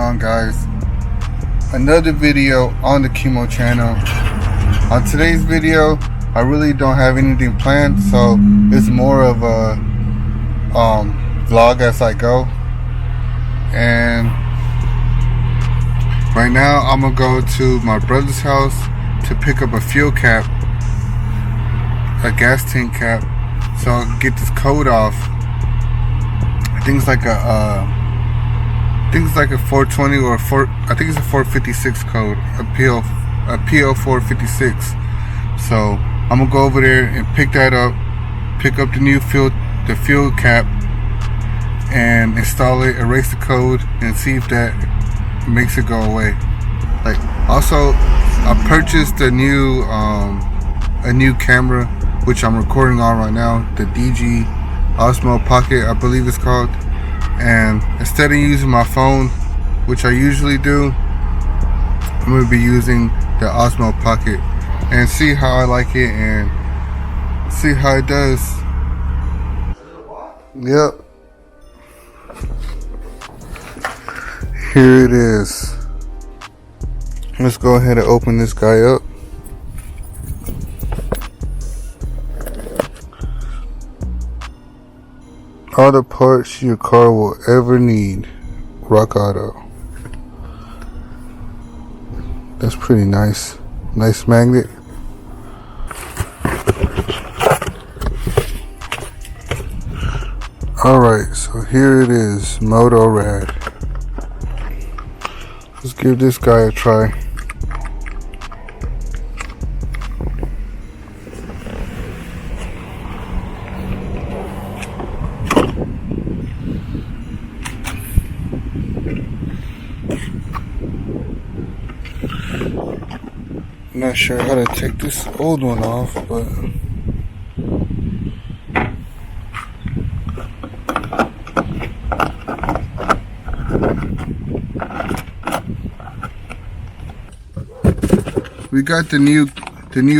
on, guys? Another video on the Chemo channel. On today's video, I really don't have anything planned, so it's more of a vlog as I go. And right now I'm gonna go to my brother's house to pick up a fuel cap, a gas tank cap, so I can get this code off. I think it's like a 420 or I think it's a 456 code, a PO 456. So I'm gonna go over there and pick that up, pick up the new fuel cap, and install it, erase the code, and see if that makes it go away. Like, also, I purchased a new camera, which I'm recording on right now, the DG Osmo Pocket, I believe it's called. And instead of using my phone, which I usually do, I'm going to be using the Osmo Pocket and see how I like it and see how it does. Yep. Here it is. Let's go ahead and open this guy up. All the parts your car will ever need. Rock Auto. That's pretty nice. Nice magnet. Alright, so here it is. Moto Rad. Let's give this guy a try. Not sure how to take this old one off, but we got the new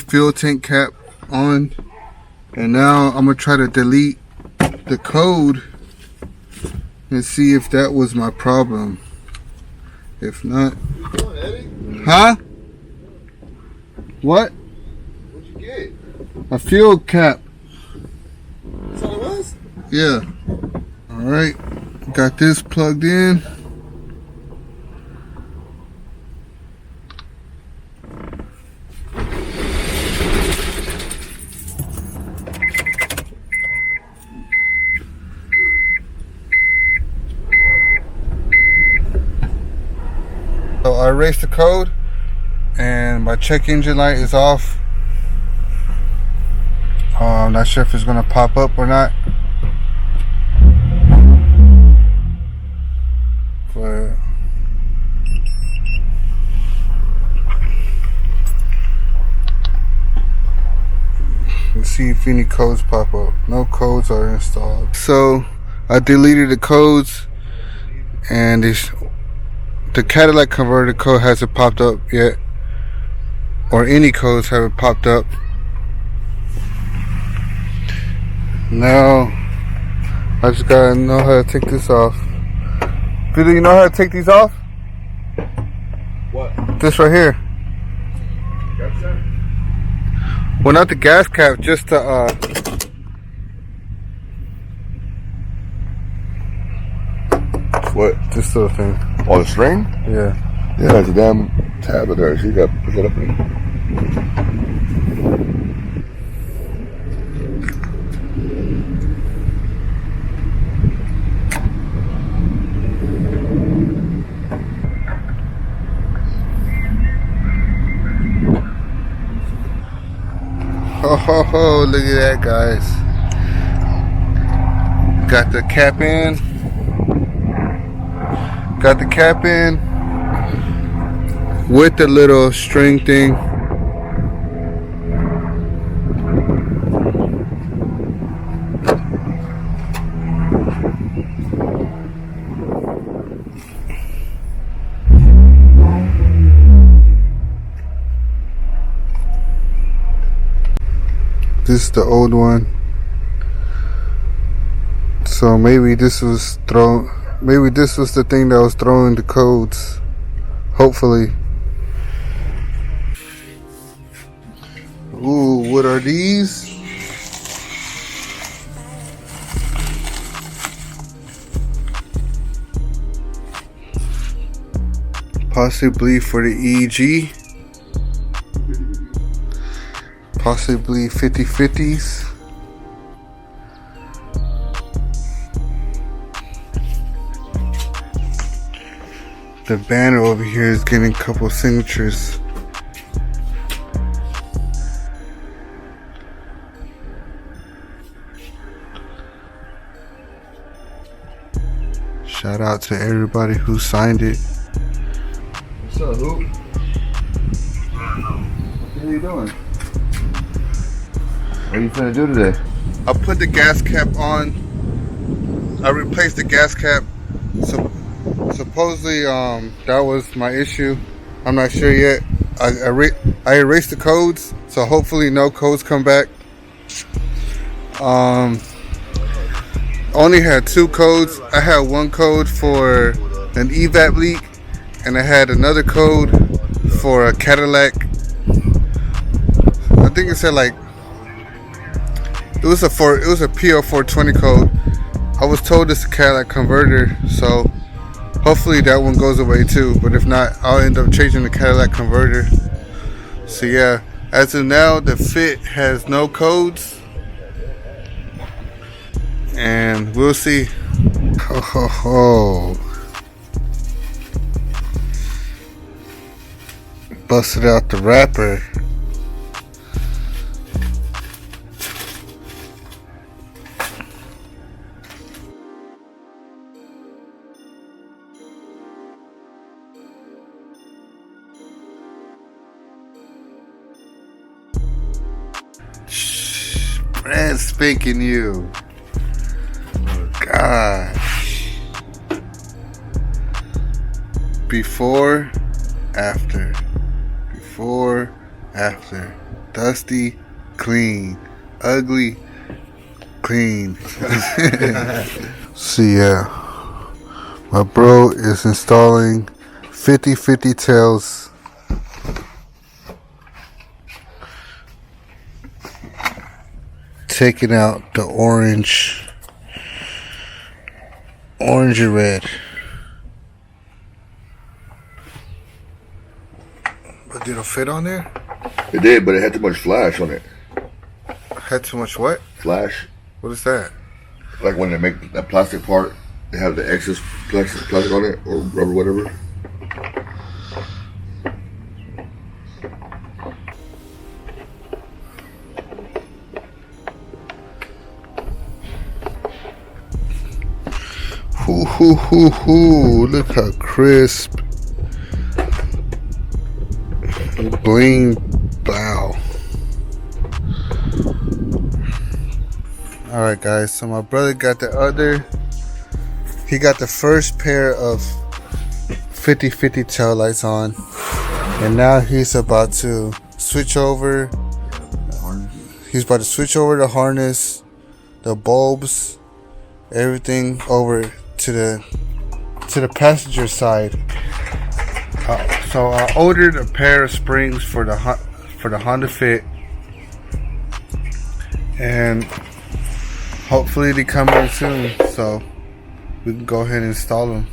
fuel tank cap on, and now I'm gonna try to delete the code and see if that was my problem. If not, huh? What? What'd you get? A fuel cap. That's all it was? Yeah. Alright. Got this plugged in. So I erased the code, and my check engine light is off. I'm not sure if it's gonna pop up or not, but let's see if any codes pop up. No codes are installed. So I deleted the codes, and the catalytic converter code hasn't popped up yet, or any codes haven't popped up. Now I just gotta know how to take this off. Do you know how to take these off? What? This right here. Gas cap? Well, not the gas cap, just the What? this little thing. Oh, the string? Yeah. Yeah, it's a damn tab there, so you gotta put that up in. Oh, look at that, guys. Got the cap in. Got the cap in with the little string thing. This is the old one. So maybe this was thrown Maybe this was the thing that was throwing the codes. Hopefully. Ooh, what are these? Possibly for the EEG. Possibly 50/50s. The banner over here is getting a couple signatures. Shout out to everybody who signed it. What's up, Hoop? What are you doing? What are you finna do today? I put the gas cap on. I replaced the gas cap. So supposedly that was my issue. I'm not sure yet. I erased the codes, so hopefully no codes come back. Only had 2 codes. I had one code for an evap leak, and I had another code for a Cadillac. I think it said like it was a PO 420 code. I was told it's a Cadillac converter, so hopefully that one goes away too. But if not, I'll end up changing the Cadillac converter. So yeah, as of now, the Fit has no codes, and we'll see. Ho ho ho! Busted out the wrapper. Brand spanking new. Oh gosh. Before, after. Before, after. Dusty, clean. Ugly, clean. So yeah, my bro is installing 50/50 tails. Taking out the orange and red. But did it fit on there? It did, but it had too much flash on it. Had too much what? Flash? What is that? Like when they make that plastic part, they have the excess plastic on it, or rubber, whatever. Look how crisp. Bling bow. Alright guys, so my brother got he got the first pair of 50/50 tail lights on, and now he's about to switch over. He's about to switch over the harness, the bulbs, everything over to the passenger side. So I ordered a pair of springs for the Honda Fit, and hopefully they come in soon, so we can go ahead and install them.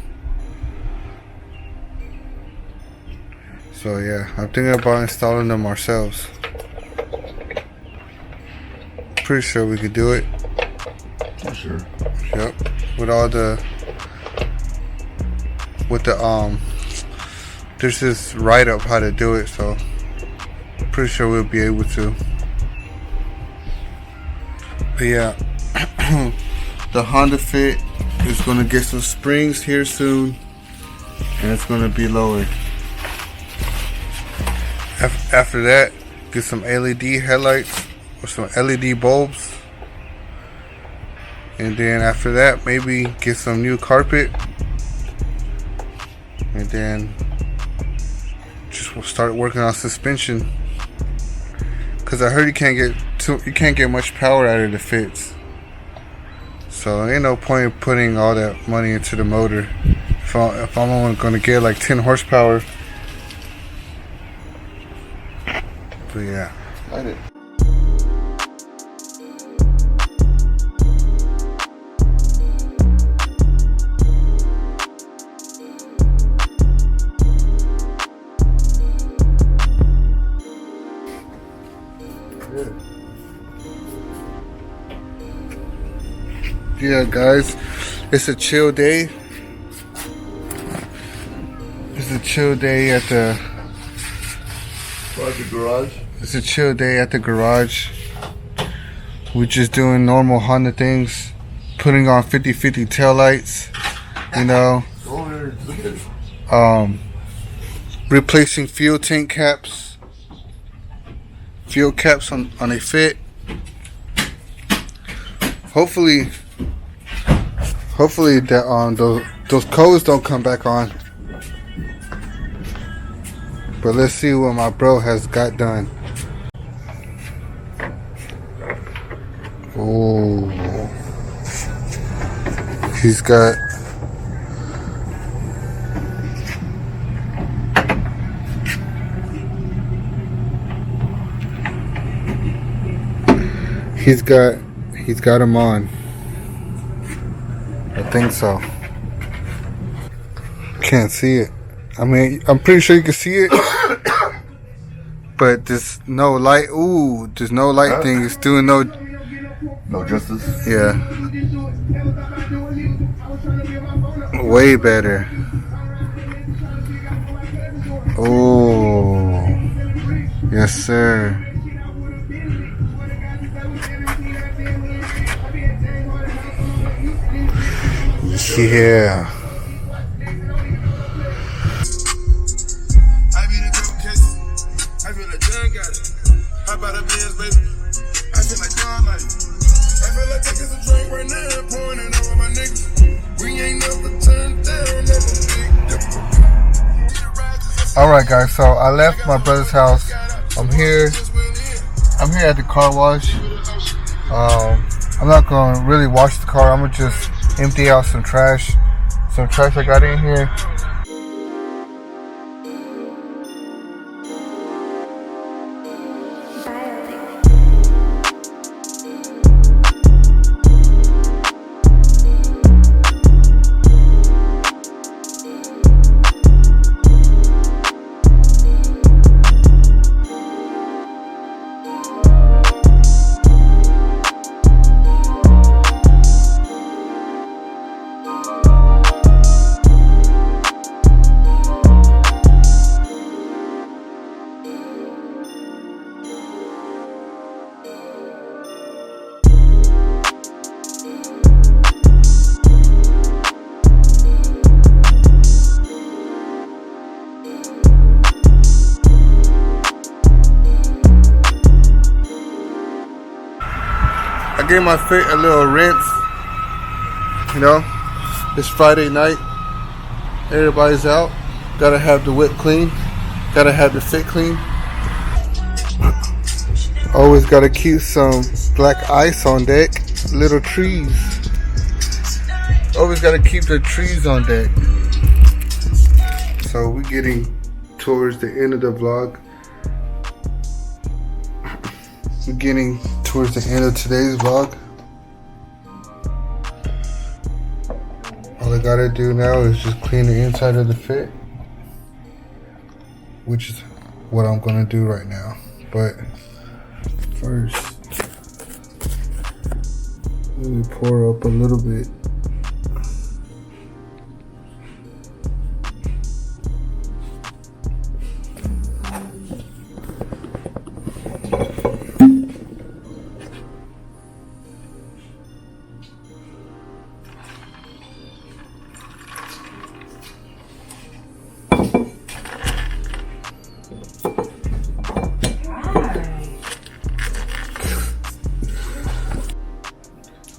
So yeah, I'm thinking about installing them ourselves. Pretty sure we could do it. Sure. Yep. There's this write up how to do it, so pretty sure we'll be able to. But yeah, the Honda Fit is gonna get some springs here soon, and it's gonna be lowered. After that, get some LED headlights or some LED bulbs. And then after that, maybe get some new carpet. And then just start working on suspension. Cause I heard you can't get much power out of the Fits. So ain't no point in putting all that money into the motor if I'm only gonna get like 10 horsepower. But yeah. Light it. Yeah, guys, it's a chill day. It's a chill day at the garage. It's a chill day at the garage. We're just doing normal Honda things, putting on 50/50 taillights, you know, replacing fuel tank caps, on a fit. Hopefully that those codes don't come back on. But let's see what my bro has got done. Oh, he's got him on. I think so. Can't see it. I mean, I'm pretty sure you can see it. But there's no light. Ooh, there's no light thing. It's doing no justice. Yeah. Way better. Oh. Yes, sir. Yeah. Alright guys, so I left my brother's house. I'm here at the car wash. I'm not gonna really wash the car. I'm gonna just empty out some trash I got in here. I gave my fit a little rinse. You know, it's Friday night. Everybody's out. Gotta have the whip clean. Gotta have the fit clean. Always gotta keep some black ice on deck. Little trees. Always gotta keep the trees on deck. So we're getting towards the end of the vlog. We're getting towards the end of today's vlog. All I gotta do now is just clean the inside of the fit, which is what I'm gonna do right now. But first, let me pour up a little bit.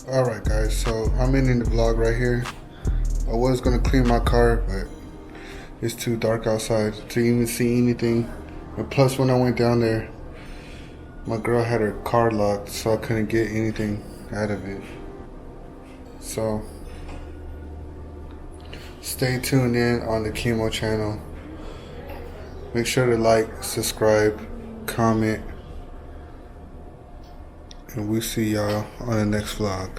Alright guys, so I'm ending the vlog right here. I was gonna clean my car, but it's too dark outside to even see anything. And plus when I went down there, my girl had her car locked, so I couldn't get anything out of it. So stay tuned in on the Chemo channel. Make sure to like, subscribe, comment, and we'll see y'all on the next vlog.